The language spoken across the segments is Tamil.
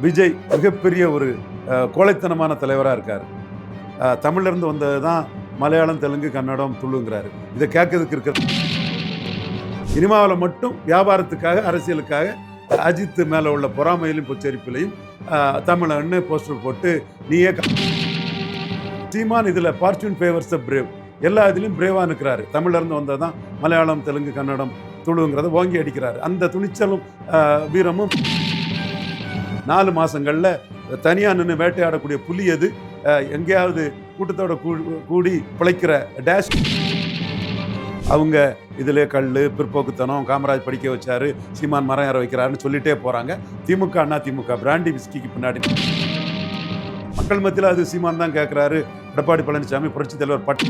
விஜய் மிகப்பெரிய ஒரு கோழைத்தனமான தலைவராக இருக்கார். தமிழ்லேருந்து வந்தது தான் மலையாளம், தெலுங்கு, கன்னடம், துளுங்கிறாரு. இதை கேட்கறதுக்கு இருக்கிற சினிமாவில் மட்டும் வியாபாரத்துக்காக, அரசியலுக்காக அஜித் மேலே உள்ள பொறாமையிலும் பொச்சரிப்பிலையும் தமிழன்னு போஸ்டர் போட்டு நீயே சீமான் இதில் ஃபார்ச்சூன் ஃபேவர்ஸ் பிரேவ் எல்லா இதுலையும் பிரேவாக நிற்கிறாரு. தமிழ்லேருந்து வந்தது தான் மலையாளம், தெலுங்கு, கன்னடம், துளுங்கிறத ஓங்கி அடிக்கிறாரு. அந்த துணிச்சலும் வீரமும் 4 மாதங்களில் தனியாக நின்று வேட்டையாடக்கூடிய புலி எது, எங்கேயாவது கூட்டத்தோட கூடி பிழைக்கிற டேஷ். அவங்க இதில் கல், பிற்போக்குத்தனம், காமராஜ் படிக்க வச்சாரு, சீமான் மரம் ஏற வைக்கிறாருன்னு சொல்லிட்டே போகிறாங்க. திமுக, அண்ணா திமுக பிராண்டி விஸ்கிக்கு பின்னாடி மக்கள் மத்தியில் அது சீமான் தான் கேட்குறாரு. எடப்பாடி பழனிசாமி புரட்சி தலைவர்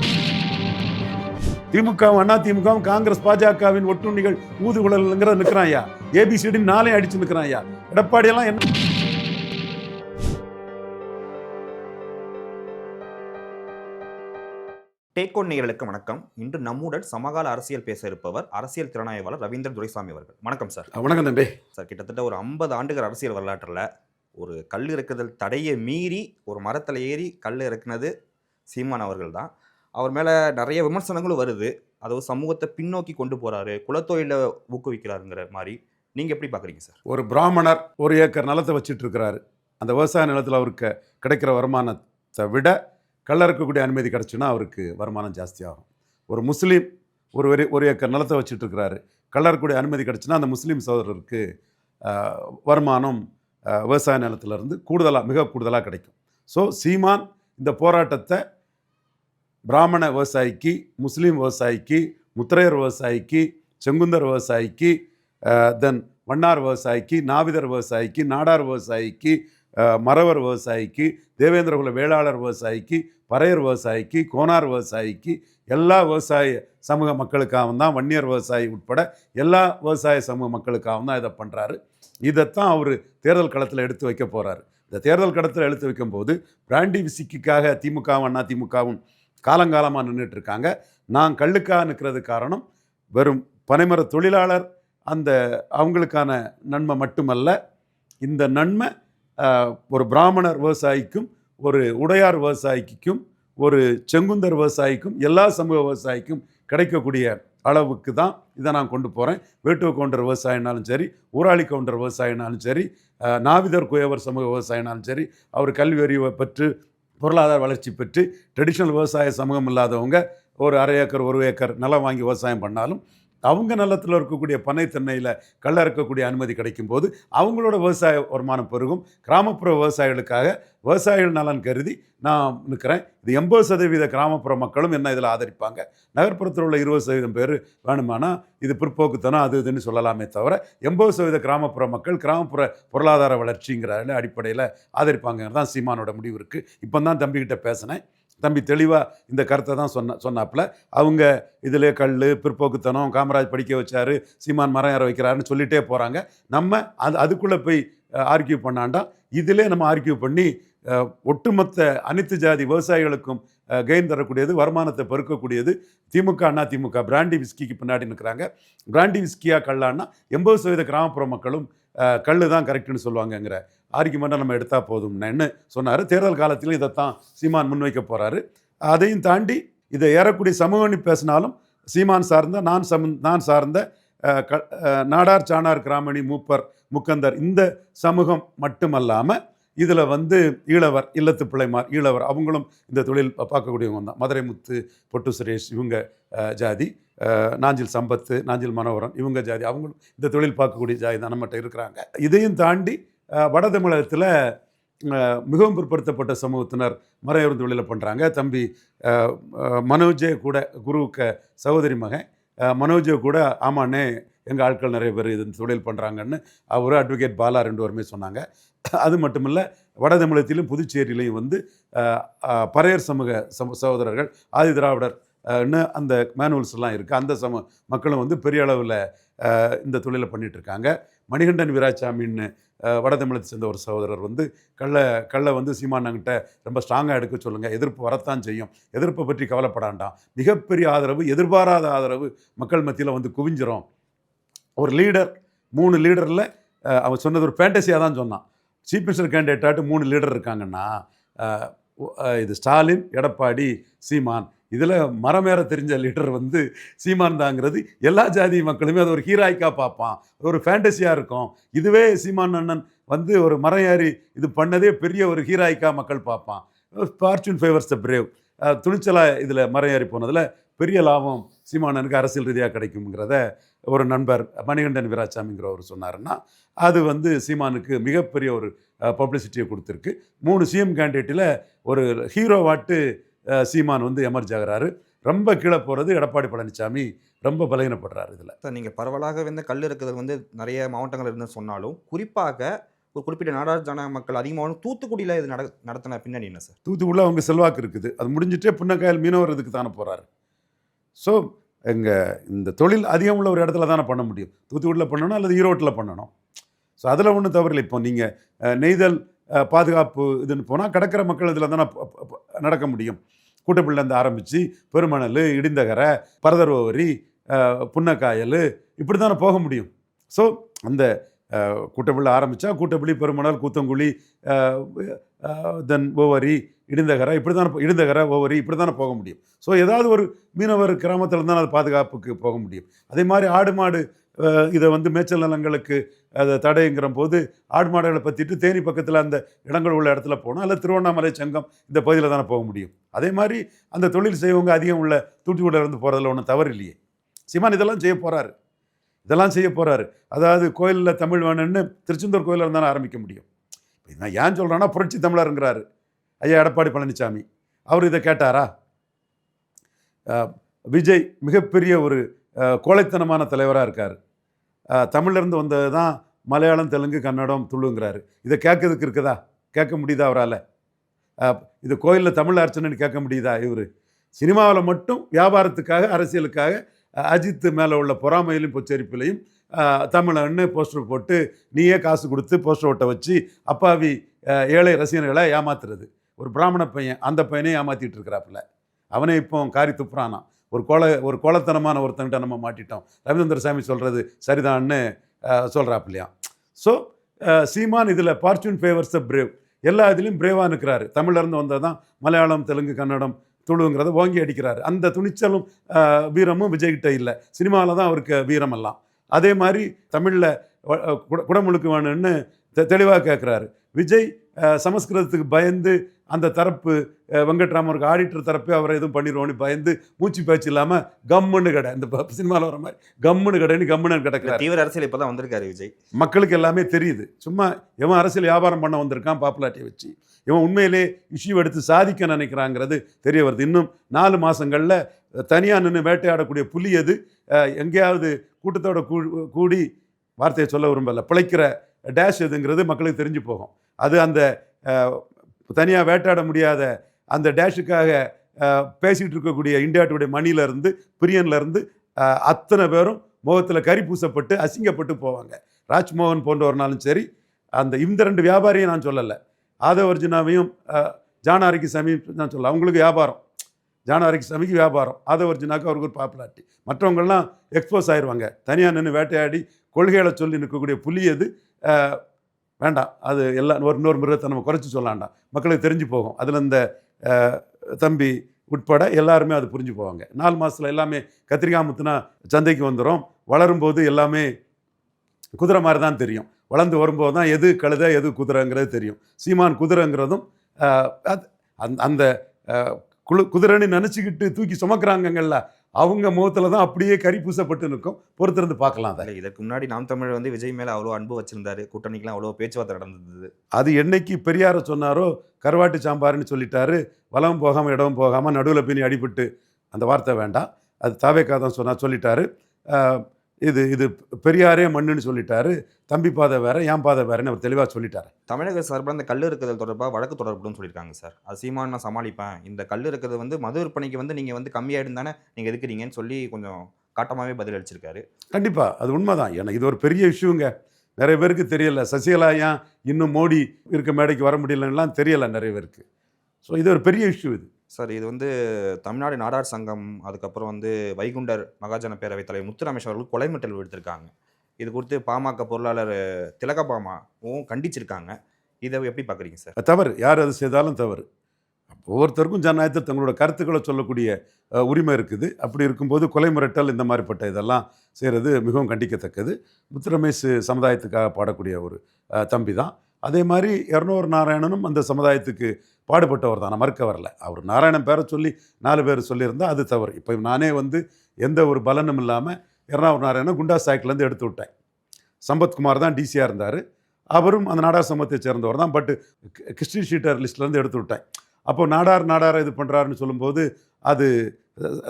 திமுகவும் அண்ணா திமுகவும் காங்கிரஸ் பாஜகவின் ஒட்டுண்ணிகள் ஊதுகுழல்ங்கிற நிற்கிறான் ஐயா. ஏபிசிடி 4 அடிச்சு நிற்கிறான் ஐயா. எடப்பாடியெல்லாம் என்ன டேக்கோன் நேயர்களுக்கு வணக்கம். இன்று நம்முடன் சமகால அரசியல் பேச இருப்பவர் அரசியல் திறனாய்வாளர் ரவீந்திரன் துரைசாமி அவர்கள். வணக்கம் சார். வணக்கம் தம்பி. சார், கிட்டத்தட்ட ஒரு 50 ஆண்டுகள் அரசியல் வரலாற்றில் ஒரு கல் இறக்குதல் தடையை மீறி ஒரு மரத்தில் ஏறி கல் இறக்குனது சீமான் அவர்கள் தான். அவர் மேலே நிறைய விமர்சனங்களும் வருது. அதாவது சமூகத்தை பின்னோக்கி கொண்டு போகிறாரு, குலத்தொழிலை ஊக்குவிக்கிறாருங்கிற மாதிரி. நீங்கள் எப்படி பார்க்குறீங்க சார்? ஒரு பிராமணர் 1 ஏக்கர் நிலத்தை வச்சுட்டு இருக்கிறாரு. அந்த விவசாய நிலத்தில் அவருக்கு கிடைக்கிற வருமானத்தை விட கல்ல இருக்கக்கூடிய அனுமதி கிடச்சுன்னா அவருக்கு வருமானம் ஜாஸ்தியாகும். ஒரு முஸ்லீம் ஒரு ஏக்கர் நிலத்தை வச்சுட்டு இருக்கிறாரு. கல்ல இருக்கக்கூடிய அனுமதி கிடச்சுன்னா அந்த முஸ்லீம் சகோதரருக்கு வருமானம் விவசாய நிலத்திலிருந்து மிக கூடுதலாக கிடைக்கும். ஸோ சீமான் இந்த போராட்டத்தை பிராமண விவசாயிக்கு, முஸ்லீம் விவசாயிக்கு, முத்திரையர் விவசாயிக்கு, செங்குந்தர் விவசாயிக்கு, தென் வண்ணார் விவசாயிக்கு, நாவிதர் விவசாயிக்கு, நாடார் விவசாயிக்கு, மறவர் விவசாயிக்கு, தேவேந்திரகுல வேளாளர் விவசாயிக்கு, பறையர் விவசாயிக்கு, கோனார் விவசாயிக்கு, எல்லா விவசாய சமூக மக்களுக்காகவும் தான், வன்னியர் விவசாயி உட்பட எல்லா விவசாய சமூக மக்களுக்காகவும் தான் இதை பண்ணுறாரு. இதைத்தான் அவர் தேர்தல் களத்தில் எடுத்து வைக்க போகிறாரு. இந்த தேர்தல் களத்தில் எடுத்து வைக்கும்போது பிராண்டி விசிக்காக திமுகவும் அண்ணா திமுகவும் காலங்காலமாக நின்றுட்டு இருக்காங்க. நான் கல்லுக்காக நிற்கிறது காரணம் வெறும் பனைமர தொழிலாளர் அவங்களுக்கான நன்மை மட்டுமல்ல, இந்த நன்மை ஒரு பிராமணர் விவசாயிக்கும், ஒரு உடையார் விவசாயிக்கும், ஒரு செங்குந்தர் விவசாயிக்கும், எல்லா சமூக விவசாயிக்கும் கிடைக்கக்கூடிய அளவுக்கு தான் இதை நான் கொண்டு போகிறேன். வேட்டுவ கவுண்டர் விவசாயினாலும் சரி, ஊராளி கவுண்டர் விவசாயினாலும் சரி, நாவிதர் குயவர் சமூக விவசாயினாலும் சரி, அவர் கல்வி அறிவை பெற்று பொருளாதார வளர்ச்சி பெற்று ட்ரெடிஷ்னல் விவசாய சமூகம் இல்லாதவங்க ஒரு 1/2 ஏக்கர் 1 ஏக்கர் நிலம் வாங்கி விவசாயம் பண்ணாலும் அவங்க நிலத்தில் இருக்கக்கூடிய பனை தென்னையில் கல்ல இருக்கக்கூடிய அனுமதி கிடைக்கும் போது அவங்களோட விவசாய வருமானம் பெருகும். கிராமப்புற விவசாயிகளுக்காக விவசாயிகள் நலன் கருதி நான் நிற்கிறேன். இது 80% கிராமப்புற மக்களும் என்ன இதில் ஆதரிப்பாங்க. நகர்ப்புறத்தில் உள்ள 20% பேர் வேணுமானா இது பிற்போக்குத்தனம் அது இதுன்னு சொல்லலாமே தவிர 80% கிராமப்புற மக்கள் கிராமப்புற பொருளாதார வளர்ச்சிங்கிற அடிப்படையில் ஆதரிப்பாங்கிறது தான் சீமானோட முடிவு இருக்குது. இப்போ தான் தம்பிக்கிட்ட பேசினேன். தம்பி தெளிவாக இந்த கருத்தை தான் சொன்னாப்புல. அவங்க இதில் கல், பிற்போக்குத்தனம், காமராஜ் படிக்க வச்சாரு, சீமான் மரம் ஏற வைக்கிறாருன்னு சொல்லிகிட்டே போகிறாங்க. நம்ம அதுக்குள்ளே போய் ஆர்கியூ பண்ணாண்டா. இதிலே நம்ம ஆர்கியூ பண்ணி ஒட்டுமொத்த அனைத்து ஜாதி விவசாயிகளுக்கும் கெயின் தரக்கூடியது, வருமானத்தை பெருக்கக்கூடியது திமுக அண்ணா திமுக பிராண்டி விஸ்கிக்கு பின்னாடி நிற்கிறாங்க. பிராண்டி விஸ்கியா கல்லான்னா 80% கிராமப்புற மக்களும் கல் தான் கரெக்டுன்னு சொல்லுவாங்கங்கிற ஆர்கியூமெண்ட்டை நம்ம எடுத்தால் போதும்னு சொன்னார். தேர்தல் காலத்திலும் இதைத்தான் சீமான் முன்வைக்க போகிறாரு. அதையும் தாண்டி இதை ஏறக்கூடிய சமூகம்னு பேசினாலும் சீமான் சார்ந்த நான் சார்ந்த நாடார், சாணார், கிராமணி, மூப்பர், முக்கந்தர் இந்த சமூகம் மட்டுமல்லாமல் இதில் ஈழவர், இல்லத்து பிள்ளைமார், ஈழவர் அவங்களும் இந்த தொழில் பார்க்கக்கூடியவங்க தான். மதுரை முத்து, பொட்டு சுரேஷ் இவங்க ஜாதி, நாஞ்சில் சம்பத்து, நாஞ்சில் மனோகரன் இவங்க ஜாதி, அவங்களும் இந்த தொழில் பார்க்கக்கூடிய ஜாதி தான் நம்மகிட்ட இருக்கிறாங்க. இதையும் தாண்டி வட தமிழகத்தில் மிகவும் பிற்படுத்தப்பட்ட சமூகத்தினர் மறையோர் தொழிலை பண்ணுறாங்க. தம்பி மனோஜே கூட குருவுக்கு சகோதரி மகன் மனோஜே கூட ஆமாண்ணே எங்கள் ஆட்கள் நிறைய பேர் இது தொழில் பண்ணுறாங்கன்னு அவர் அட்வொகேட் பாலா 2 பேருமே சொன்னாங்க. அது மட்டும் இல்லை, வட தமிழகத்திலும் புதுச்சேரியிலையும் பறையர் சமூக சகோதரர்கள், ஆதி திராவிடர் அந்த மேனுவல்ஸ்லாம் இருக்குது. அந்த மக்களும் பெரிய அளவில் இந்த தொழிலை பண்ணிகிட்ருக்காங்க. மணிகண்டன் வீராசாமின்னு வட தமிழகத்தை சேர்ந்த ஒரு சகோதரர் கல்லை சீமானங்கிட்ட ரொம்ப ஸ்ட்ராங்காக எடுக்க சொல்லுங்கள், எதிர்ப்பு வரத்தான் செய்யும், எதிர்ப்பை பற்றி கவலைப்படாண்டாம், மிகப்பெரிய ஆதரவு, எதிர்பாராத ஆதரவு மக்கள் மத்தியில் குவிஞ்சிரும். ஒரு லீடர் 3 லீடரில் அவன் சொன்னது ஒரு ஃபேண்டசியாக தான் சொன்னான். சீஃப் மினிஸ்டர் கேண்டிடேட்டாட்டு 3 லீடர் இருக்காங்கன்னா இது ஸ்டாலின், எடப்பாடி, சீமான். இதில் மரமேற தெரிஞ்ச லீடர் வந்து சீமான் தாங்கிறது எல்லா ஜாதி மக்களுமே அது ஒரு ஹீராய்க்காக பார்ப்பான், ஒரு ஃபேண்டஸியாக இருக்கும். இதுவே சீமான் அண்ணன் வந்து ஒரு மரம் ஏறி இது பண்ணதே பெரிய ஒரு ஹீராய்க்காக மக்கள் பார்ப்பான். ஃபார்ச்சூன் ஃபேவர்ஸ் த பிரேவ். துணிச்சலாக இதில் மரம் ஏறி போனதில் பெரிய லாபம் சீமானனுக்கு அரசியல் ரீதியாக கிடைக்குங்கிறத ஒரு நண்பர் மணிகண்டன் வீராசாமிங்கிறவர் சொன்னாருன்னா அது வந்து சீமானுக்கு மிகப்பெரிய ஒரு பப்ளிசிட்டியை கொடுத்துருக்கு. 3 சிஎம் கேண்டிடேட்டில் ஒரு ஹீரோவாட்டு சீமான் வந்து எமர்ஜ் ஆகிறாரு. ரொம்ப கீழே போகிறது எடப்பாடி பழனிசாமி ரொம்ப பலகீனப்படுறாரு இதில். சார் நீங்கள் பரவலாக வந்து கல் இருக்குதல் வந்து நிறைய மாவட்டங்கள் இருந்து சொன்னாலும் குறிப்பாக ஒரு குறிப்பிட்ட நாடார் மக்கள் அதிகமாக தூத்துக்குடியில் இது நடத்தின பின்னணி என்ன சார்? தூத்துக்குடியில் அவங்க செல்வாக்கு இருக்குது. அது முடிஞ்சிட்டே புன்னக்காயல் மீனவர் இதுக்கு தானே போகிறாரு. ஸோ இந்த தொழில் அதிகம் உள்ள ஒரு இடத்துல தானே பண்ண முடியும். தூத்துக்குடியில் பண்ணணும் அல்லது ஈரோட்டில் பண்ணணும். ஸோ அதில் ஒன்றும் தவறில்லை. இப்போ நீங்கள் நெய்தல் பாதுகாப்பு இதுன்னு போனால் கடற்கரை மக்கள் இதில் தானே நடக்க முடியும். கூட்டப்பிள்ளைலேருந்து ஆரம்பித்து பெருமணல், இடிந்தகரை, பரதரோவரி, புன்னக்காயல் இப்படி தானே போக முடியும். ஸோ அந்த கூட்டப்பிள்ளை ஆரம்பித்தா கூட்டப்பிள்ளி, பெருமணல், கூத்தங்குழி, தென் ஓவரி, இடிந்தகரை இப்படி தானே இடிந்தகரை, ஓவரி இப்படி தானே போக முடியும். ஸோ ஏதாவது ஒரு மீனவர் கிராமத்தில் தானே அது பாதுகாப்புக்கு போக முடியும். அதே மாதிரி ஆடு மாடு இதை வந்து மேய்ச்சல் நிலங்களுக்கு அதை தடைங்கிற போது ஆடு மாடுகளை பற்றிட்டு தேனி பக்கத்தில் அந்த இடங்கள் உள்ள இடத்துல போகணும், அல்லது திருவண்ணாமலை, சங்கம் இந்த பகுதியில் தானே போக முடியும். அதே மாதிரி அந்த தொழில் செய்வங்க அதிகம் உள்ள தூத்துக்குடியில் இருந்து போகிறதுல ஒன்றும் தவறு இல்லையே. சீமான் இதெல்லாம் செய்ய போகிறாரு. அதாவது கோயிலில் தமிழ் வேணும்னு திருச்செந்தூர் கோயிலில் இருந்தாலும் ஆரம்பிக்க முடியும். நான் ஏன் சொல்கிறேன்னா புரட்சி தமிழருங்கிறாரு ஐயா எடப்பாடி பழனிசாமி. அவர் இதை கேட்டாரா? விஜய் மிகப்பெரிய ஒரு கோழைத்தனமான தலைவராக இருக்கார். தமிழ்லேருந்து வந்தது தான் மலையாளம், தெலுங்கு, கன்னடம், துளுங்கிறாரு. இதை கேட்கறதுக்கு இருக்குதா? கேட்க முடியுதா அவரால்? இது கோயிலில் தமிழ் அர்ச்சனைன்னு கேட்க முடியுதா? இவர் சினிமாவில் மட்டும் வியாபாரத்துக்காக, அரசியலுக்காக அஜித் மேலே உள்ள பொறாமையிலையும் பொச்சரிப்பிலையும் தமிழன்னு போஸ்டர் போட்டு நீயே காசு கொடுத்து போஸ்டர் ஓட்ட வச்சு அப்பாவி ஏழை ரசிகர்களை ஏமாத்துறது. ஒரு பிராமண பையன், அந்த பையனே ஏமாற்றிட்டு இருக்கிறாப்புல. அவனே இப்போ காரி துப்புறானா. ஒரு கோலத்தனமான ஒருத்தன்கிட்ட நம்ம மாட்டிட்டோம். ரவிச்சந்திர சாமி சொல்கிறது சரிதான்னு சொல்கிறாப்புலையாம். ஸோ சீமான் இதில் ஃபார்ச்சூன் ஃபேவர்ஸ் த பிரேவ். எல்லா இதுலேயும் பிரேவாக இருக்கிறாரு. தமிழ்லேருந்து வந்தால் தான் மலையாளம், தெலுங்கு, கன்னடம், துளுங்கிறத ஓங்கி அடிக்கிறாரு. அந்த துணிச்சலும் வீரமும் விஜய்கிட்ட இல்லை. சினிமாவில் தான் அவருக்கு வீரமெல்லாம். அதே மாதிரி தமிழில் குடமுழுக்கு வேணும்னு தெளிவாக கேட்குறாரு. விஜய் சமஸ்கிருதத்துக்கு பயந்து அந்த தரப்பு வெங்கட்ராமருக்கு ஆடிட்டர் தரப்பு அவரை எதுவும் பண்ணிடுவோன்னு பயந்து மூச்சு பேச்சு இல்லாமல் கம்முன்னு கடை, இந்த சினிமாவில் வர மாதிரி கம்முன்னு கிடக்கிறார். தீவிர அரசியல் இப்போ தான் வந்திருக்காரு விஜய். மக்களுக்கு எல்லாமே தெரியுது. சும்மா இவன் அரசியல் வியாபாரம் பண்ண வந்திருக்கான் பாப்புலாரிட்டியை வச்சு. இவன் உண்மையிலே இஷ்யூ எடுத்து சாதிக்க நினைக்கிறாங்கிறது தெரிய வருது. இன்னும் 4 மாதங்களில் தனியாக நின்று வேட்டையாடக்கூடிய புலி எது, எங்கேயாவது கூட்டத்தோட கூடி வார்த்தையை சொல்ல விரும்பலை, பிழைக்கிற டேஷ் எதுங்கிறது மக்களுக்கு தெரிஞ்சு போகும். அது அந்த தனியாக வேட்டாட முடியாத அந்த டேஷுக்காக பேசிகிட்டு இருக்கக்கூடிய இந்தியா டுடே மணிலேருந்து பிரியன்லேருந்து அத்தனை பேரும் முகத்தில் கறி பூசப்பட்டு அசிங்கப்பட்டு போவாங்க. ராஜ்மோகன் போன்றவர்னாலும் சரி, இந்த 2 வியாபாரியும் நான் சொல்லலை, ஆதவர்ஜுனாவையும் ஜானாரிக்கு நான் சொல்லலை. அவங்களுக்கு வியாபாரம், ஜானாரிக்கு வியாபாரம், ஆதவர்ஜுனாவுக்கு அவருக்கு ஒரு பாப்புலாரிட்டி. மற்றவங்கள்லாம் எக்ஸ்போஸ் ஆயிடுவாங்க. தனியாக நின்று வேட்டையாடி கொள்கைகளை சொல்லி நிற்கக்கூடிய புலி எது வேண்டாம். அது எல்லாம் இன்னொரு மிருகத்தை நம்ம குறைச்சி சொல்லாண்டாம், மக்களுக்கு தெரிஞ்சு போகும். அதில் இந்த தம்பி உட்பட எல்லாருமே அது புரிஞ்சு போவாங்க. 4 மாதத்தில் எல்லாமே கத்திரிக்காய் முத்துனா சந்தைக்கு வந்துடும். வளரும்போது எல்லாமே குதிரை மாதிரி தான் தெரியும். வளர்ந்து வரும்போது தான் எது கழுதை எது குதிரைங்கிறது தெரியும். சீமான் குதிரைங்கிறதும் அந்த குதிரைன்னு நினச்சிக்கிட்டு தூக்கி சுமக்கிறாங்கல்ல, அவங்க முகத்தில் தான் அப்படியே கறி பூசப்பட்டு நிற்கும். பொறுத்திருந்து பார்க்கலாம். அதை இதற்கு முன்னாடி நாம் தமிழ் வந்து விஜய் மேலே அவ்வளோ அன்பு வச்சிருந்தாரு, கூட்டணிக்கெலாம் அவ்வளோ பேச்சுவார்த்தை நடந்தது. அது என்னைக்கு பெரியாரை சொன்னாரோ கருவாட்டு சாம்பார்னு சொல்லிட்டாரு. வளம் போகாமல் இடமும் போகாமல் நடுவில் பின்னி அடிபட்டு, அந்த வார்த்தை வேண்டாம், அது தாவேக்கா தான் சொல்லிட்டாரு. இது பெரியாரே மண்ணுன்னு சொல்லிட்டாரு. தம்பி பாதை வேற, என் பாதை வேறன்னு அவர் தெளிவாக சொல்லிட்டாரு. தமிழக சார்பில் அந்த கல் இருக்கிறது தொடர்பாக வழக்கு தொடர்புன்னு சொல்லியிருக்காங்க சார். அது சீமான் நான் சமாளிப்பேன், இந்த கல் இருக்கிறது வந்து மது விற்பனைக்கு வந்து நீங்கள் வந்து கம்மியாயிடும் தானே நீங்கள் எதுக்குறீங்கன்னு சொல்லி கொஞ்சம் காட்டமாகவே பதில் அளிச்சிருக்காரு. கண்டிப்பாக அது உண்மைதான். எனக்கு இது ஒரு பெரிய இஷ்யூங்க. நிறைய பேருக்கு தெரியலை. சசிகலா ஏன் இன்னும் மோடி இருக்க மேடைக்கு வர முடியலன்னெலாம் தெரியலை நிறைய பேருக்கு. ஸோ இது ஒரு பெரிய இஷ்யூ இது சார். இது வந்து தமிழ்நாடு நாடார் சங்கம், அதுக்கப்புறம் வந்து வைகுண்டர் மகாஜன பேரவைத் தலைவர் முத்துராமேஷ் அவர்கள் கொலை மிரட்டல் விடுத்திருக்காங்க. இது குறித்து பாமக பொருளாளர் திலகபாமாவும் கண்டிச்சிருக்காங்க. இதை எப்படி பார்க்குறீங்க சார்? அது தவறு. யார் அது செய்தாலும் தவறு. ஒவ்வொருத்தருக்கும் ஜனநாயகத்தில் தங்களோட கருத்துக்களை சொல்லக்கூடிய உரிமை இருக்குது. அப்படி இருக்கும்போது கொலை மிரட்டல் இந்த மாதிரிப்பட்ட இதெல்லாம் செய்கிறது மிகவும் கண்டிக்கத்தக்கது. முத்துரமேஷ் சமுதாயத்துக்காக பாடக்கூடிய ஒரு தம்பி தான். அதே மாதிரி எர்ணோர் நாராயணனும் அந்த சமுதாயத்துக்கு பாடுபட்டவர் தான், நான் மறுக்க வரல. அவர் நாராயணன் பேரை சொல்லி 4 பேர் சொல்லியிருந்தால் அது தவறு. இப்போ நானே வந்து எந்த ஒரு பலனும் இல்லாமல் எர்ணாவூர் நாராயணன் குண்டாஸ் ஆக்ட்லேருந்து எடுத்து விட்டேன். சம்பத்குமார் தான் டிசியாக இருந்தார். அவரும் அந்த நாடார் சமூகத்தை சேர்ந்தவர் தான். பட் கிறிஸ்டின் ஷீட்டர் லிஸ்ட்லேருந்து எடுத்து விட்டேன். அப்போ நாடார் இது பண்ணுறாருன்னு சொல்லும்போது அது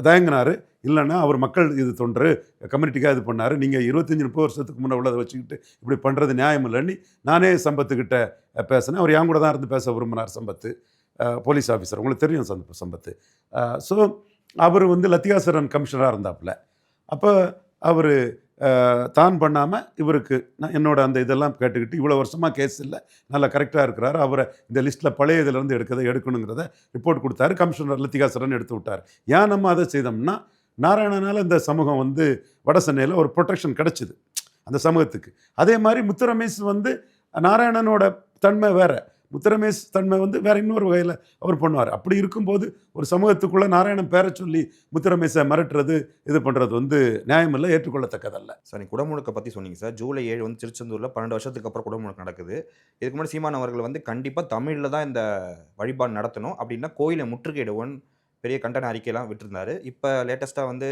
தயங்கினார். இல்லைன்னா அவர் மக்கள் இது தொன்று கம்யூனிட்டிக்காக இது பண்ணார். நீங்கள் 25-30 வருஷத்துக்கு முன்னே உள்ளதை வச்சுக்கிட்டு இப்படி பண்ணுறது நியாயம் இல்லைன்னு நானே சம்பத்துக்கிட்ட பேசினேன். அவர் என் கூட தான் இருந்து பேச விரும்பினார். சம்பத்து போலீஸ் ஆஃபீஸர், உங்களுக்கு தெரியும் சம்பத்து. ஸோ அவர் வந்து லத்திகாசரன் கமிஷனராக இருந்தாப்புல. அப்போ அவர் தான் பண்ணாமல் இவருக்கு நான் என்னோட அந்த இதெல்லாம் கேட்டுக்கிட்டு இவ்வளோ வருஷமாக கேஸ் இல்லை, நல்லா கரெக்டாக இருக்கிறாரு, அவரை இந்த லிஸ்ட்டில் பழைய இதிலேருந்து எடுக்கணுங்கிறத ரிப்போர்ட் கொடுத்தாரு. கமிஷனர் லத்திகாசரன் எடுத்து விட்டார். ஏன் நம்ம அதை செய்தோம்னா, நாராயணனால் இந்த சமூகம் வந்து வட சென்னையில் ஒரு ப்ரொடெக்ஷன் கிடச்சிது அந்த சமூகத்துக்கு. அதே மாதிரி முத்துரமேஷ் வந்து நாராயணனோட தன்மை வேறு, முத்துரமேஷ் தன்மை வந்து வேறு இன்னொரு வகையில் அவர் பண்ணுவார். அப்படி இருக்கும்போது ஒரு சமூகத்துக்குள்ளே நாராயணன் பேரை சொல்லி முத்துரமேஷை மிரட்டுறது இது பண்ணுறது வந்து நியாயமில்லை, ஏற்றுக்கொள்ளத்தக்கதல்ல. சார், நீங்கள் குடமுழுக்கை பற்றி சொன்னீங்க சார். ஜூலை 7 வந்து திருச்செந்தூரில் 12 வருஷத்துக்கு அப்புறம் குடமுழுக்கு நடக்குது. இதுக்கு முன்னாடி சீமான் அவர்கள் வந்து கண்டிப்பாக தமிழில் தான் இந்த வழிபாடு நடத்தணும், அப்படின்னா கோயிலை முற்றுகையிடுவோன்னு பெரிய கண்டன அறிக்கையெல்லாம் விட்டுருந்தாரு. இப்போ லேட்டஸ்ட்டாக வந்து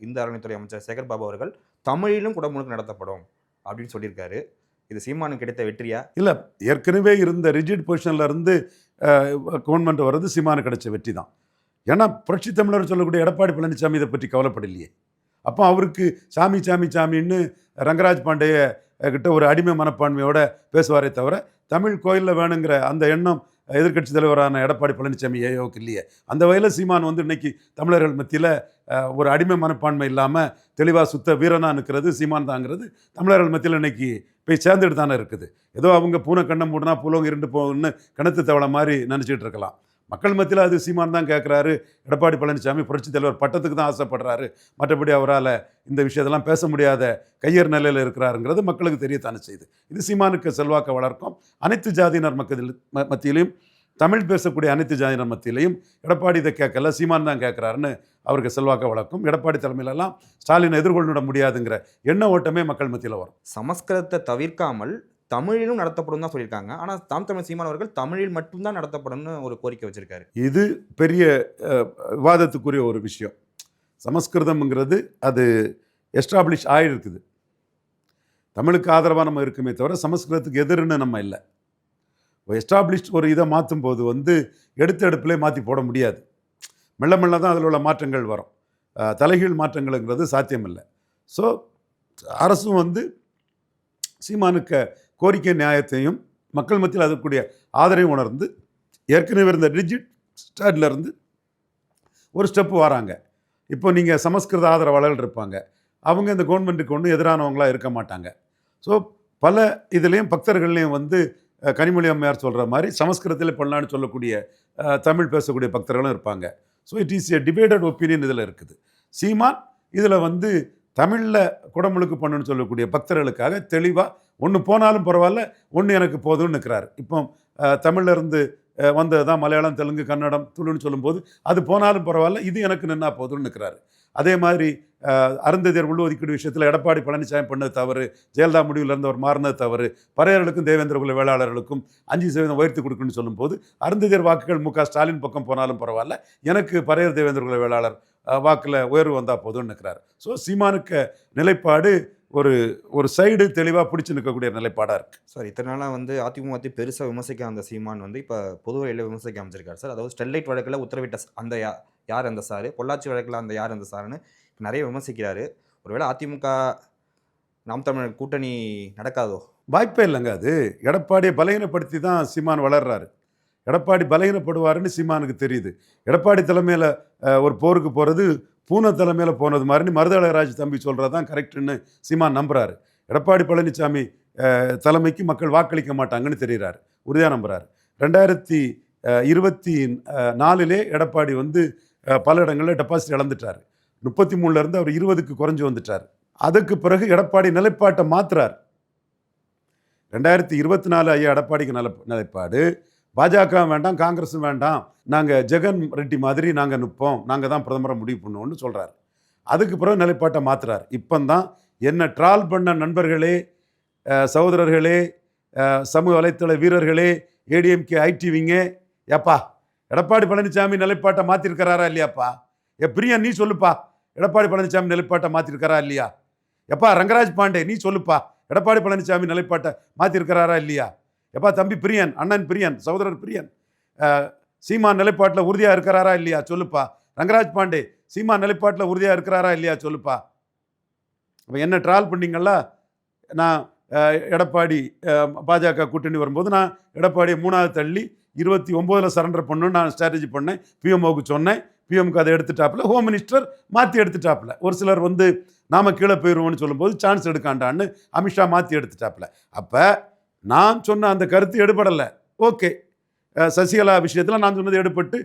இந்து அறநிலைத்துறை அமைச்சர் சேகர் பாபு அவர்கள் தமிழிலும் குடமுழுக்கு நடத்தப்படும் அப்படின்னு சொல்லியிருக்காரு. இது சீமானுக்கு கிடைத்த வெற்றியா? இல்லை, ஏற்கனவே இருந்த ரிஜிட் பொசிஷனில் இருந்து கவர்மெண்ட் வர்றது சீமானுக்கு கிடைச்ச வெற்றி தான். ஏன்னா புரட்சி தமிழர் சொல்லக்கூடிய எடப்பாடி பழனிசாமி இதை பற்றி கவலைப்படலையே. அப்போ அவருக்கு சாமின்னு ரங்கராஜ் பாண்டே கிட்ட ஒரு அடிமை மனப்பான்மையோட பேசுவாரே தவிர தமிழ் கோயிலில் வேணுங்கிற அந்த எண்ணம் எதிர்க்கட்சி தலைவரான எடப்பாடி பழனிசாமி ஏயோவுக்கு இல்லையே. அந்த வகையில் சீமான் வந்து இன்னைக்கு தமிழர்கள் மத்தியில் ஒரு அடிமை மனப்பான்மை இல்லாமல் தெளிவாக சுத்த வீரனாக நிற்கிறது சீமான் தாங்கிறது தமிழர்கள் மத்தியில் இன்னைக்கு போய் சேர்ந்துட்டு தானே இருக்குது. ஏதோ அவங்க பூனை கண்ணை மூடனா பூலோங்க இருண்டு போகணுன்னு கணத்து தவளை மாதிரி நினச்சிட்டு இருக்கலாம். மக்கள் மத்தியில் அது சீமான் தான் கேட்குறாரு. எடப்பாடி பழனிசாமி புரட்சி தலைவர் பட்டத்துக்கு தான் ஆசைப்படுறாரு, மற்றபடி அவரால் இந்த விஷயத்தெல்லாம் பேச முடியாத கையேறு நிலையில் இருக்கிறாருங்கிறது மக்களுக்கு தெரியத்தானே செய்யுது. இது சீமானுக்கு செல்வாக்க வளர்க்கும். அனைத்து ஜாதியினர் மத்தியிலையும், தமிழ் பேசக்கூடிய அனைத்து ஜாதியினர் மத்தியிலையும் எடப்பாடி இதை கேட்கல, சீமான் தான் கேட்குறாருன்னு அவருக்கு செல்வாக்க வளர்க்கும். எடப்பாடி தலைமையிலெல்லாம் ஸ்டாலினை எதிர்கொள்ள முடியாதுங்கிற எண்ண ஓட்டமே மக்கள் மத்தியில் வரும். சமஸ்கிருதத்தை தவிர்க்காமல் தமிழிலும் நடத்தப்படும் தான் சொல்லியிருக்காங்க. ஆனால் தமிழ் சீமான் அவர்கள் தமிழில் மட்டும்தான் நடத்தப்படும்னு ஒரு கோரிக்கை வச்சிருக்காரு. இது பெரிய விவாதத்துக்குரிய ஒரு விஷயம். சமஸ்கிருதம்ங்கிறது அது எஸ்டாப்ளிஷ் ஆகிருக்குது. தமிழுக்கு ஆதரவாக நம்ம இருக்குமே தவிர சமஸ்கிருதத்துக்கு எதிர்ன்னு நம்ம இல்லை. எஸ்டாப்ளிஷ் ஒரு இதை மாற்றும் போது வந்து எடுத்த எடுப்பிலே மாற்றி போட முடியாது. மெல்ல மெல்ல தான் அதில் உள்ள மாற்றங்கள் வரும். தலைகீழ் மாற்றங்கள்ங்கிறது சாத்தியமில்லை. ஸோ அரசும் வந்து சீமானுக்கு கோரிக்கை நியாயத்தையும் மக்கள் மத்தியில் அதற்குரிய ஆதரவையும் உணர்ந்து ஏற்கனவே இருந்த ரிஜிட் ஸ்டாட்லேருந்து ஒரு ஸ்டெப்பு வராங்க. இப்போ நீங்கள் சமஸ்கிருத ஆதரவாளர்கள் இருப்பாங்க, அவங்க இந்த கவர்மெண்ட்டுக்கு ஒன்றும் எதிரானவங்களாக இருக்க மாட்டாங்க. ஸோ பல இதுலேயும் பக்தர்கள்லேயும் வந்து கனிமொழி அம்மையார் சொல்கிற மாதிரி சமஸ்கிருதத்தில் பண்ணலான்னு சொல்லக்கூடிய தமிழ் பேசக்கூடிய பக்தர்களும் இருப்பாங்க. So it is a debated opinion இதில் இருக்குது. சீமான் இதில் வந்து தமிழில் குடமுழுக்கு பண்ணுன்னு சொல்லக்கூடிய பக்தர்களுக்காக தெளிவாக ஒன்று போனாலும் பரவாயில்ல, ஒன்று எனக்கு போதும்னு நிற்கிறாரு. இப்போ தமிழில் இருந்து வந்தது தான் மலையாளம், தெலுங்கு, கன்னடம், துளுன்னு சொல்லும்போது அது போனாலும் பரவாயில்ல, இது எனக்கு நின்னா போதும்னு நிற்கிறாரு. அதே மாதிரி அருந்ததியர் உள்ஒதுக்கீடு விஷயத்தில் எடப்பாடி பழனிசாமி பண்ணது தவறு, ஜெயலலிதா முடிவிலிருந்து அவர் மாறினது தவறு, பறையர்களுக்கும் தேவேந்திர குல வேளாளர்களுக்கும் 5% உயர்த்தி கொடுக்குன்னு சொல்லும்போது அருந்ததியர் வாக்குகள் மு க ஸ்டாலின் பக்கம் போனாலும் பரவாயில்ல, எனக்கு பறையர் தேவேந்திர குல வேளாளர் வாக்கில் உயர்வு வந்தால் போதும்னு நிற்கிறார். ஸோ சீமானுக்கு நிலைப்பாடு ஒரு சைடு தெளிவாக பிடிச்சி நிற்கக்கூடிய நிலைப்பாடாக இருக்குது. சார், இத்தனை நாளாக வந்து அதிமுக பெருசாக விமர்சிக்க அந்த சீமான் வந்து இப்போ பொதுவெளியில் விமர்சிக்க அமைச்சிருக்காரு சார். அதாவது ஸ்டெர்லைட் வழக்கில் உத்தரவிட்ட அந்த யார் அந்த சார், பொள்ளாச்சி வழக்கில் அந்த யார் அந்த சாருன்னு நிறைய விமர்சிக்கிறாரு. ஒருவேளை அதிமுக நாம் தமிழர் கூட்டணி நடக்காதோ? வாய்ப்பே இல்லைங்க. அது எடப்பாடியை பலகீனப்படுத்தி தான் சீமான் வளர்றாரு. எடப்பாடி பலகீனப்படுவாருன்னு சீமானுக்கு தெரியுது. எடப்பாடி தலைமையில் ஒரு போருக்கு போகிறது பூனை தலைமையில் போனது மாதிரின்னு மருதளராஜ் தம்பி சொல்கிறது தான் கரெக்டுன்னு சீமான் நம்புகிறாரு. எடப்பாடி பழனிசாமி தலைமைக்கு மக்கள் வாக்களிக்க மாட்டாங்கன்னு தெரிகிறாரு, உறுதியாக நம்புகிறாரு. 2024 எடப்பாடி வந்து பல இடங்களில் டெபாசிட் இழந்துட்டார். 33 அவர் 20க்கு குறைஞ்சி வந்துட்டார். அதுக்கு பிறகு எடப்பாடி நிலைப்பாட்டை மாற்றுறார். 2024 ஐயா எடப்பாடிக்கு நிலைப்பாடு, பாஜக வேண்டாம், காங்கிரஸும் வேண்டாம், நாங்கள் ஜெகன் ரெட்டி மாதிரி நாங்கள் நிற்போம், நாங்கள் தான் பிரதமரை முடிவு பண்ணுவோம்னு சொல்கிறார். அதுக்கு பிறகு நிலைப்பாட்டை மாற்றுறார். இப்போந்தான் என்ன ட்ரால் பண்ண நண்பர்களே, சகோதரர்களே, சமூக வலைத்தள வீரர்களே, ஏடிஎம்கே ஐடிவிங்க, ஏப்பா எடப்பாடி பழனிசாமி நிலைப்பாட்டை மாற்றிருக்கிறாரா இல்லையாப்பா? பிரியன் நீ சொல்லுப்பா, எடப்பாடி பழனிசாமி நிலைப்பாட்டை மாற்றிருக்காரா இல்லையா? எப்பா ரங்கராஜ் பாண்டே நீ சொல்லுப்பா, எடப்பாடி பழனிசாமி நிலைப்பாட்டை மாற்றிருக்கிறாரா இல்லையா? எப்பா தம்பி பிரியன், அண்ணன் பிரியன், சகோதரர் பிரியன், சீமான் நிலைப்பாட்டில் உறுதியாக இருக்கிறாரா இல்லையா சொல்லுப்பா. ரங்கராஜ் பாண்டே சீமான் நிலைப்பாட்டில் உறுதியாக இருக்கிறாரா இல்லையா சொல்லுப்பா. இப்போ என்ன ட்ரால் பண்ணிங்களா? நான் எடப்பாடி பாஜக கூட்டணி வரும்போது நான் எடப்பாடியை 3வது தள்ளி 29 சரண்டர் பண்ணணும்னு நான் ஸ்ட்ராட்டஜி பண்ணேன். பிஎம்ஓக்கு சொன்னேன். பிஎம்க்கு அதை எடுத்துட்டாப்புல, ஹோம் மினிஸ்டர் மாற்றி எடுத்துட்டாப்புல. ஒரு சிலர் வந்து நாம கீழே போயிடுவோம்னு சொல்லும்போது சான்ஸ் எடுக்காண்டான்னு அமித்ஷா மாற்றி எடுத்துட்டாப்புல. அப்போ நான் சொன்ன அந்த கருத்து எடுபடலை. ஓகே, சசிகலா விஷயத்தில் நான் சொன்னது எடுபட்டு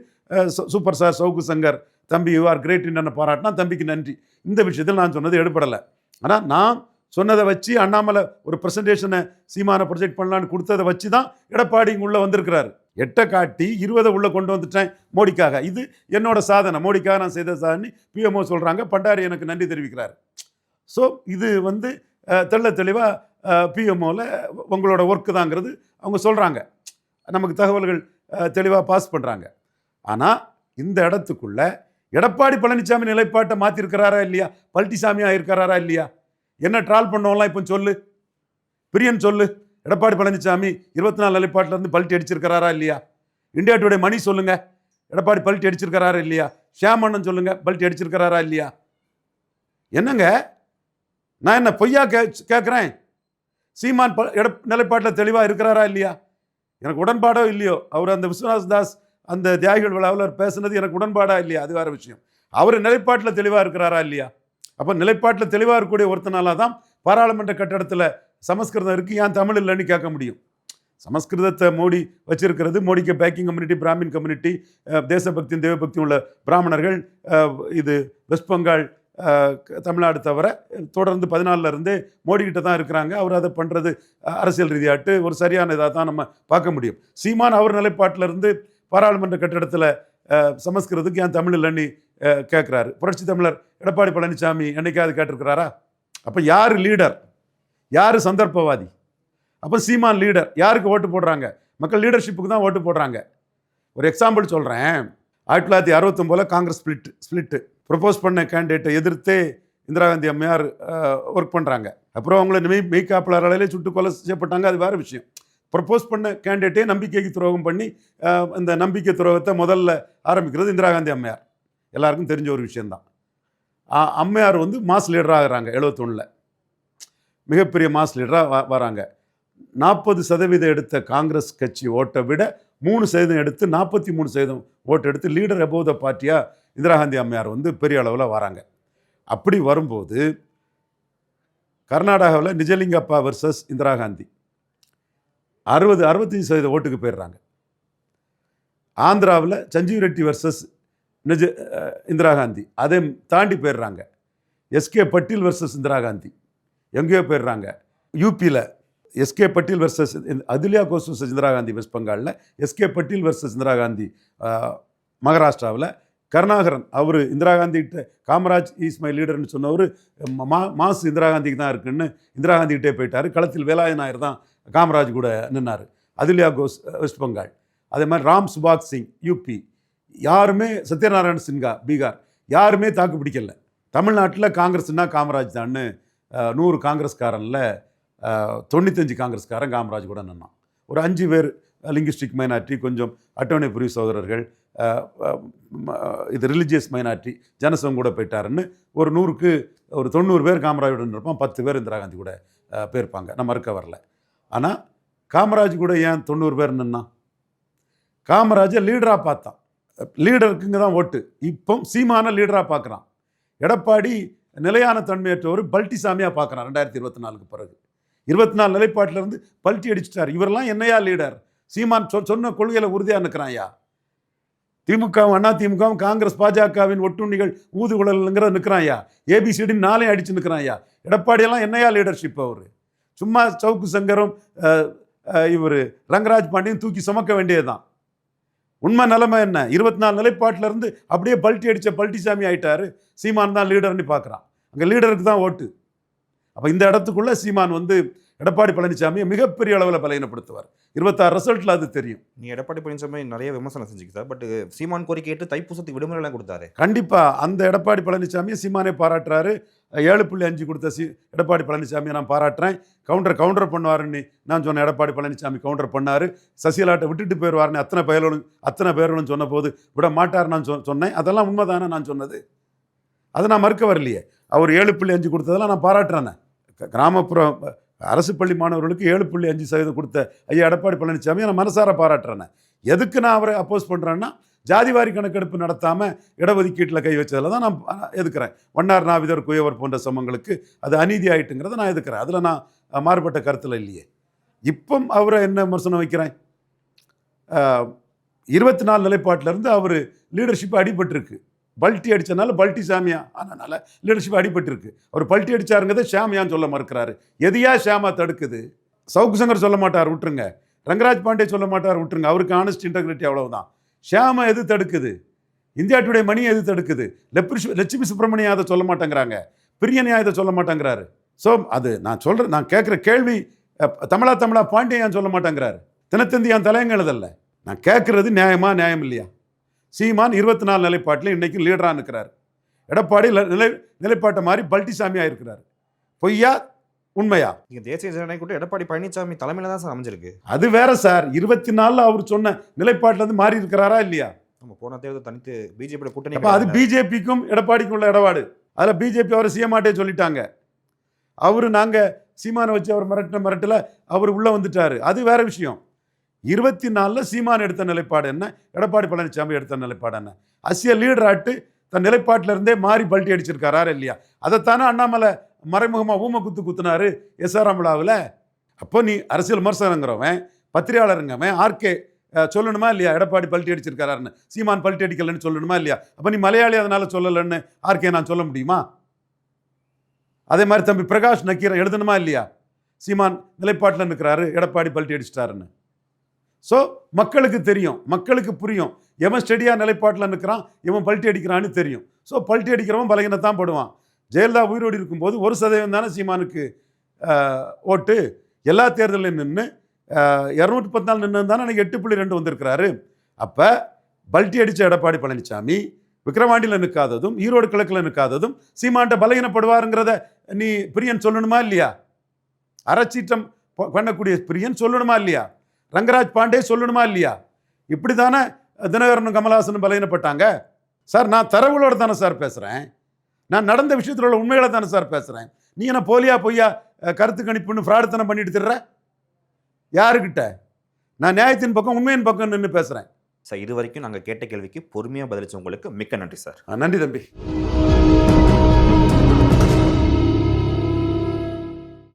சூப்பர் ஸ்டார் சவுக்கு சங்கர் தம்பி யூ ஆர் கிரேட் என்ன பாராட்டினா தம்பிக்கு நன்றி. இந்த விஷயத்தில் நான் சொன்னது எடுபடலை. ஆனால் நான் சொன்னதை வச்சு அண்ணாமலை ஒரு ப்ரெசன்டேஷனை சீமானை ப்ரொஜெக்ட் பண்ணலான்னு கொடுத்ததை வச்சு தான் எடப்பாடி உள்ளே வந்திருக்கிறாரு. 8 காட்டி 20 உள்ளே கொண்டு வந்துட்டேன் மோடிக்காக. இது என்னோட சாதனை, மோடிக்காக நான் செய்த சாதனை பிஎம்ஓ சொல்கிறாங்க. பண்டாரி எனக்கு நன்றி தெரிவிக்கிறார். ஸோ இது வந்து தெள்ள தெளிவாக பிஎம்ஓவில் உங்களோட ஒர்க்கு தாங்கிறது அவங்க சொல்கிறாங்க. நமக்கு தகவல்கள் தெளிவாக பாஸ் பண்ணுறாங்க. ஆனால் இந்த இடத்துக்குள்ள எடப்பாடி பழனிசாமி நிலைப்பாட்டை மாற்றிருக்கிறாரா இல்லையா? பழனிசாமி ஆகிருக்கிறாரா இல்லையா? என்ன ட்ரால் பண்ணோம்லாம் இப்போ சொல்லு, பிரியன் சொல்லு. எடப்பாடி பழனிசாமி 24 நிலைப்பாட்டிலேருந்து பல்ட்டி அடிச்சிருக்கிறாரா இல்லையா? இந்தியா டுடே மணி சொல்லுங்க, எடப்பாடி பல்ட்டி அடிச்சிருக்கிறாரா இல்லையா? ஷியாமண்ணன் சொல்லுங்க, பல்ட்டி அடிச்சிருக்கிறாரா இல்லையா? என்னங்க நான் என்ன பொய்யா கேட்குறேன்? சீமான் நிலைப்பாட்டில் தெளிவாக இருக்கிறாரா இல்லையா? எனக்கு உடன்பாடோ இல்லையோ, அவர் அந்த விஸ்வநாத் தாஸ் அந்த தியாகிகள் விழாவில் பேசுனது எனக்கு உடன்பாடா இல்லையா, அது வேறு விஷயம். அவர் நிலைப்பாட்டில் தெளிவாக இருக்கிறாரா இல்லையா? அப்போ நிலைப்பாட்டில் தெளிவாக இருக்கக்கூடிய ஒருத்தனால தான் பாராளுமன்ற கட்டடத்தில் சமஸ்கிருதம் இருக்குது, ஏன் தமிழ் இல்லைன்னு கேட்க முடியும். சமஸ்கிருதத்தை மோடி வச்சிருக்கிறது, மோடிக்கு பேக்கிங் கம்யூனிட்டி, பிராமின் கம்யூனிட்டி, தேசபக்தியும் தேவபக்தியும் உள்ள பிராமணர்கள், இது வெஸ்ட் பெங்கால், தமிழ்நாடு தவிர தொடர்ந்து 14 மோடிக்கிட்ட தான் இருக்கிறாங்க. அவர் அதை பண்ணுறது அரசியல் ரீதியாட்டு ஒரு சரியான இதாக தான் நம்ம பார்க்க முடியும். சீமான் அவர் நிலைப்பாட்டிலிருந்து பாராளுமன்ற கட்டடத்தில் சமஸ்கிருதத்துக்கு ஏன் தமிழ் இல்லைன்னு கேட்குறாரு. புரட்சி தமிழர் எடப்பாடி பழனிசாமி என்னைக்காவது கேட்டிருக்கிறாரா? அப்போ யார் லீடர், யார் சந்தர்ப்பவாதி? அப்போ சீமான் லீடர். யாருக்கு ஓட்டு போடுறாங்க? மக்கள் லீடர்ஷிப்புக்கு தான் ஓட்டு போடுறாங்க. ஒரு எக்ஸாம்பிள் சொல்கிறேன். 1969 காங்கிரஸ் ஸ்பிளிட்டு ப்ரப்போஸ் பண்ண கேண்டிடேட்டை எதிர்த்து இந்திரா காந்தி அம்மையார் ஒர்க் பண்ணுறாங்க. அப்புறம் அவங்கள மெய்காப்பாளர்களே சுட்டு கொலை செய்யப்பட்டாங்க, அது வேறு விஷயம். ப்ரப்போஸ் பண்ண கேண்டிடேட்டே நம்பிக்கைக்கு துரோகம் பண்ணி இந்த நம்பிக்கை துரோகத்தை முதல்ல ஆரம்பிக்கிறது இந்திரா காந்தி அம்மையார். எல்லாருக்கும் தெரிஞ்ச ஒரு விஷயந்தான். அம்மையார் வந்து மாஸ் லீடராக ஆகிறாங்க. 71 மிகப்பெரிய மாஸ் லீடராக வராங்க. 40% எடுத்த காங்கிரஸ் கட்சி ஓட்டை விட 3% எடுத்து 43% ஓட்டு எடுத்து லீடர் அபோவ் த பார்ட்டியாக இந்திரா காந்தி அம்மையார் வந்து பெரிய அளவில் வராங்க. அப்படி வரும்போது கர்நாடகாவில் நிஜலிங்கப்பா வர்சஸ் இந்திரா காந்தி 65% ஓட்டுக்கு போயிடுறாங்க. ஆந்திராவில் சஞ்சீவ் ரெட்டி வர்சஸ் இந்திரா காந்தி அதை தாண்டி போயிடுறாங்க. எஸ்கே பட்டீல் வர்சஸ் இந்திரா காந்தி எங்கேயோ போயிடுறாங்க. யூபியில் S K Patil versus Atulya Ghosh versus Indira Gandhi west பெங்காலில், எஸ்கே பட்டீல் வர்சஸ் இந்திரா காந்தி மகாராஷ்டிராவில், கருணாகரன் அவர் இந்திரா காந்திகிட்ட காமராஜ் இஸ் மை லீடர்னு சொன்னவர் மாசு இந்திரா காந்திக்கு தான் இருக்குன்னு இந்திரா காந்திகிட்டே போயிட்டார். களத்தில் வேலாயுத நாயர் தான் காமராஜ் கூட நின்னார். அதுலியா கோஸ் வெஸ்ட் பெங்கால். அதே மாதிரி ராம் சுபாக் சிங் யூபி, யாருமே சத்யநாராயண சின்ஹா பீகார், யாருமே தாக்கு பிடிக்கல. தமிழ்நாட்டில் காங்கிரஸ்னா காமராஜ் தான்னு 100 காங்கிரஸ்காரனில் 95 காங்கிரஸ்காரன் காமராஜ் கூட நின்னான். ஒரு 5 பேர் லிங்குஸ்டிக் மைனாரிட்டி, கொஞ்சம் அட்டோனி புரி சகோதரர்கள், இது ரிலிஜியஸ் மைனாரிட்டி ஜனசங்கம் கூட போயிட்டாருன்னு ஒரு 100க்கு ஒரு 90 பேர் காமராஜுடன் இருப்பான், 10 பேர் இந்திரா காந்தி கூட போயிருப்பாங்க. நம்ம மறுக்க வரல. ஆனால் காமராஜ் கூட ஏன் 90 பேர் நின்னான்? காமராஜை லீடராக பார்த்தான். லீடருக்குங்க தான் ஓட்டு. இப்போ சீமான லீடராக பார்க்குறான். எடப்பாடி நிலையான தன்மையற்றவர் பல்ட்டிசாமியாக பார்க்குறான். 2024 பிறகு 24 நிலைப்பாட்டிலேருந்து பல்ட்டி அடிச்சிட்டார். இவரெல்லாம் என்னையா லீடர்? சீமான் சொன்ன கொள்கையில் உறுதியாக நிற்கிறான்யா. திமுகவும் அண்ணா திமுகவும் காங்கிரஸ் பாஜகவின் ஒட்டுண்ணிகள் ஊதுகுழலுங்கிற நிற்கிறான்யா. ஏபிசிடி 4 அடிச்சு நிற்கிறான்யா. எடப்பாடியெல்லாம் என்னையா லீடர்ஷிப்? அவர் சும்மா சவுக்கு சங்கரும் இவர் ரங்கராஜ் பாண்டியன் தூக்கி சுமக்க வேண்டியதுதான். உண்மை நிலைமை என்ன? 24 நிலைப்பாட்டில இருந்து அப்படியே பல்ட்டி அடிச்ச பல்ட்டிசாமி ஆயிட்டாரு. சீமான் தான் லீடர்னு பார்க்குறான். அங்கே லீடருக்கு தான் ஓட்டு. அப்போ இந்த இடத்துக்குள்ள சீமான் வந்து எடப்பாடி பழனிசாமியை மிகப்பெரிய அளவில் பலகீனப்படுத்துவார். 26 ரிசல்ட்டில் அது தெரியும். நீ எடப்பாடி பழனிசாமி நிறைய விமர்சனம் செஞ்சுக்கு சார். பட் சீமான் கோரிக்கை ஏற்று தைப்பூசத்துக்கு விடுமுறைலாம் கொடுத்தாரு. கண்டிப்பாக அந்த எடப்பாடி பழனிசாமியை சீமானே பாராட்டுறாரு. 7.5 கொடுத்த எடப்பாடி பழனிசாமியை நான் பாராட்டுறேன். கவுண்டர் பண்ணுவாருன்னு நான் சொன்னேன். எடப்பாடி பழனிசாமி கவுண்டர் பண்ணார். சசிகலாட்டை விட்டுட்டு போயிடுவாருன்னு அத்தனை பேர்களும் சொன்ன போது விட மாட்டார் நான் சொன்னேன். அதெல்லாம் உண்மை தானே நான் சொன்னது. அதை நான் மறுக்க வரலையே. அவர் 7.5 கொடுத்ததெல்லாம் நான் பாராட்டுறேன். கிராமப்புற அரசு பள்ளி மாணவர்களுக்கு 7.5% கொடுத்த ஐயா எடப்பாடி பழனிசாமியை நான் மனசார பாராட்டுறேன். எதுக்கு நான் அவரை அப்போஸ் பண்ணுறேன்னா, ஜாதிவாரி கணக்கெடுப்பு நடத்தாமல் இடஒதுக்கீட்டில் கை வச்சதில் தான் நான் எதுக்குறேன். வண்ணார் நாவிதர் குயவர் போன்ற சமங்களுக்கு அது அநீதி ஆகிட்டுங்கிறத நான் எதுக்குறேன். அதில் நான் மாறுபட்ட கருத்தில் இல்லையே. இப்போ அவரை என்ன விமர்சனம் வைக்கிறேன்? 24 நிலைப்பாட்டிலேருந்து அவர் லீடர்ஷிப் அடிபட்டிருக்கு. பல்ட்டி அடித்தனால பல்ட்டி சாமியா அதனால் லீடர்ஷிப் அடிபட்டிருக்கு. அவர் பல்ட்டி அடித்தாருங்கிறத ஷாமியான்னு சொல்ல மறுக்கிறாரு. எதையா ஷாமா தடுக்குது? சவுக்கு சங்கர் சொல்ல மாட்டார், விட்டுருங்க. ரங்கராஜ் பாண்டே சொல்ல மாட்டார், விட்டுருங்க. அவருக்கு ஆனஸ்ட் இன்டெகிரிட்டி அவ்வளவுதான். ஷியாமா எது தடுக்குது? இந்தியா டுடே மணி எது தடுக்குது? லட்சுமி சுப்பிரமணியம் அதை சொல்ல மாட்டேங்கிறாங்க. பிரியனியா இதை சொல்ல மாட்டேங்கிறாரு. ஸோ அது நான் கேட்குற கேள்வி, தமிழா பாண்டியன் சொல்ல மாட்டேங்கிறாரு. தினத்தந்தி என் தலையங்க எழுதல்ல. நான் கேட்குறது நியாயம் இல்லையா? சீமான் 24 நிலைப்பாட்டில் இன்றைக்கி லீடராக இருக்கிறார். எடப்பாடி நிலைப்பாட்டை மாதிரி பல்ட்டிசாமியாக இருக்கிறார். பொய்யா உண்மையா? நீங்கள் தேசிய ஜனநாயக கூட்டம் எடப்பாடி பழனிசாமி தலைமையில் தான் சார் அமைஞ்சிருக்கு. அது வேற சார். 24 அவர் சொன்ன நிலைப்பாட்டிலேருந்து மாறி இருக்கிறாரா இல்லையா? நம்ம போன தேர்தல் தனித்து பிஜேபி கூட்டணி. அப்போ அது பிஜேபிக்கும் எடப்பாடிக்கும் உள்ள இடபாடு. அதில் பிஜேபி அவரை சீமாட்டே சொல்லிட்டாங்க. அவரு நாங்கள் சீமானை வச்சு அவர் மிரட்டல அவர் உள்ளே வந்துட்டார். அது வேற விஷயம். 24 சீமான் எடுத்த நிலைப்பாடு என்ன, எடப்பாடி பழனிசாமி எடுத்த நிலைப்பாடு என்ன? அரசியல் லீடர் ஆட்டு தன் நிலைப்பாட்டிலிருந்தே மாறி பல்ட்டி அடிச்சிருக்காரா இல்லையா? அதைத்தானே அண்ணாமலை மறைமுகமாக ஊமை குத்துனாரு SRM விழாவில். அப்போ நீ அரசியல் விமர்சனங்கிறவன், பத்திரிகையாளருங்கவன் ஆர்கே சொல்லணுமா இல்லையா? எடப்பாடி பல்ட்டி அடிச்சிருக்காருன்னு, சீமான் பல்ட்டி அடிக்கலன்னு சொல்லணுமா இல்லையா? அப்போ நீ மலையாளி அதனால சொல்லலைன்னு ஆர்கே நான் சொல்ல முடியுமா? அதே மாதிரி தம்பி பிரகாஷ் நக்கீரன் எழுதணுமா இல்லையா? சீமான் நிலைப்பாட்டில் இருக்கிறாரு, எடப்பாடி பல்ட்டி அடிச்சிட்டாருன்னு. ஸோ மக்களுக்கு தெரியும், மக்களுக்கு புரியும். எவன் ஸ்டெடியாக நிலைப்பாட்டில் நிற்கிறான், எவன் பல்ட்டி அடிக்கிறான்னு தெரியும். ஸோ பல்ட்டி அடிக்கிறவன் பலகீனத்தான் படுவான். ஜெயலலிதா உயிரோடு இருக்கும்போது 1% தானே சீமானுக்கு ஓட்டு. எல்லா தேர்தலையும் நின்று 214 நின்று தானே எனக்கு 8.2 வந்திருக்கிறாரு. அப்போ பல்ட்டி அடித்த எடப்பாடி பழனிசாமி விக்கிரவாண்டியில் நிற்காததும் ஈரோடு கிழக்கில் நிற்காததும் சீமான்ட்ட பலகீனப்படுவாருங்கிறத நீ பிரியன் சொல்லணுமா இல்லையா? அறச்சீற்றம் பண்ணக்கூடிய பிரியன் சொல்லணுமா இல்லையா? ரங்கராஜ் பாண்டே சொல்லணுமா இல்லையா? இப்படி தானே தினகரனும் கமலஹாசனும் பலகீனப்பட்டாங்க. சார் நான் தரவுகளோடு தானே சார் பேசுகிறேன். நான் நடந்த விஷயத்தில் உள்ள உண்மைகளை தானே சார் பேசுகிறேன். நீ என்ன போலியா பொய்யா கருத்து கணிப்புன்னு ஃப்ராடுத்தனம் பண்ணிட்டு திடுற? யாருக்கிட்ட? நான் நியாயத்தின் பக்கம் உண்மையின் பக்கம் நின்று பேசுகிறேன் சார். இது வரைக்கும் நாங்கள் கேட்ட கேள்விக்கு பொறுமையாக பதிலளிச்ச உங்களுக்கு மிக்க நன்றி சார். நன்றி தம்பி.